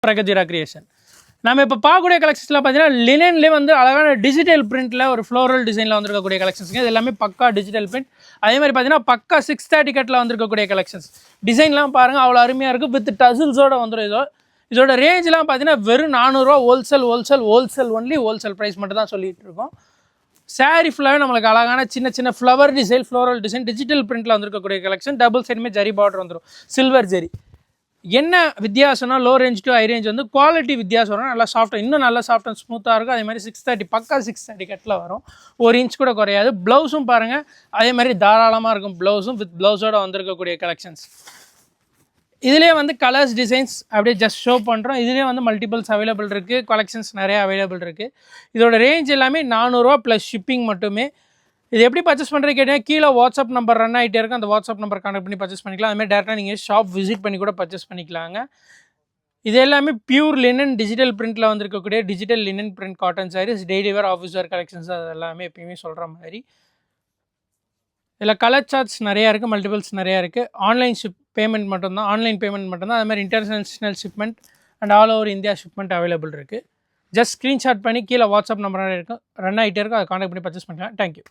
பிரகதிரா creation. நம்ம இப்போ பார்க்கக்கூடிய கலெக்ஷன்ஸ்லாம் பார்த்தீங்கன்னா லினன்லேயே வந்து அழகான டிஜிட்டல் பிரிண்ட்டில் ஒரு ஃப்ளோரல் டிசைனில் வந்திருக்கக்கூடிய கலெக்ஷன்ஸுங்க. இது எல்லாமே பக்கா டிஜிட்டல் பிரிண்ட். அதே மாதிரி பார்த்தீங்கன்னா பக்கா 630 கட்டில் வந்திருக்கக்கூடிய கலெக்ஷன்ஸ். டிசைன்லாம் பாருங்கள் அவ்வளோ அருமையாக இருக்குது. வித் டசில்ஸோட வந்துடும். இதோட ரேஞ்செலாம் பார்த்தீங்கன்னா வெறும் 400 ரூபா. ஹோல்சேல் ஹோல்சேல் ப்ரைஸ் மட்டும் தான் சொல்லிகிட்டு இருக்கோம். சாரீ ஃபுல்லாகவே நம்மளுக்கு அழகான சின்ன சின்ன flower design, floral design, digital பிரிண்ட்டில் வந்திருக்கக்கூடிய கலெக்ஷன். டபுள் சைடுமே ஜரி பார்டர் வந்துடும், சில்வர் ஜரி. என்ன வித்தியாசம்னா low range to high range வந்து குவாலிட்டி வித்தியாசம் வரும். நல்லா சாஃப்டாக, இன்னும் நல்லா சாஃப்ட் அண்ட் ஸ்மூத்தாக இருக்கும். அதே மாதிரி 630 பக்கா 630 கட்டில் வரும். 1 இன்ச் கூட குறையாது. ப்ளவுஸும் பாருங்கள் அதே மாதிரி தாராளமாக இருக்கும். ப்ளவுஸும் வித் ப்ளவுஸோட வந்திருக்கக்கூடிய கலெக்ஷன்ஸ். இதிலே வந்து கலர்ஸ் டிசைன்ஸ் அப்படியே ஜஸ்ட் ஷோ பண்ணுறோம். இதிலே வந்து மல்டிபிள்ஸ் அவைலபிள் இருக்குது. கலெக்ஷன்ஸ் நிறையா அவைலபிள் இருக்குது. இதோட ரேஞ்ச் எல்லாமே 400 ரூபா ப்ளஸ் ஷிப்பிங் மட்டுமே. இது எப்படி பர்ச்சேஸ் பண்ணுறது கேட்டீங்கன்னா கீழே வாட்ஸ்அப் நம்பர் ரன் ஆகிட்டே இருக்கும். அந்த வாட்ஸ்அப் நம்பர் கான்டக்ட் பண்ணி பர்ச்சேஸ் பண்ணிக்கலாம். அதுமாதிரி டேரெக்டாக நீங்கள் ஷாப் விசிட் பண்ணி கூட பர்ச்சேஸ் பண்ணிக்கலாங்க. இது எல்லாமே பியூர் லினன் டிஜிட்டல் பிரிண்ட்டில் வந்திருக்கக்கூடிய digital linen print cotton saris, daily wear, office wear collections. அது எல்லாமே எப்பயுமே சொல்கிற மாதிரி. இதில் கலர் சார்ட்ஸ் நிறையா இருக்குது, மல்டிபிள்ஸ் நிறையா இருக்குது. ஆன்லைன் பேமெண்ட் மட்டும்தான், அது மாதிரி international shipment and all over India shipment available இருக்குது. ஜஸ்ட் ஸ்க்ரீன்ஷாட் பண்ணி கீழே வாட்ஸ்அப் நம்பர் இருக்கும், ரன் ஆகிட்டே இருக்கும். அதை கான்டக்ட் பண்ணி பர்ச்சேஸ் பண்ணிக்கலாம். தேங்க்யூ.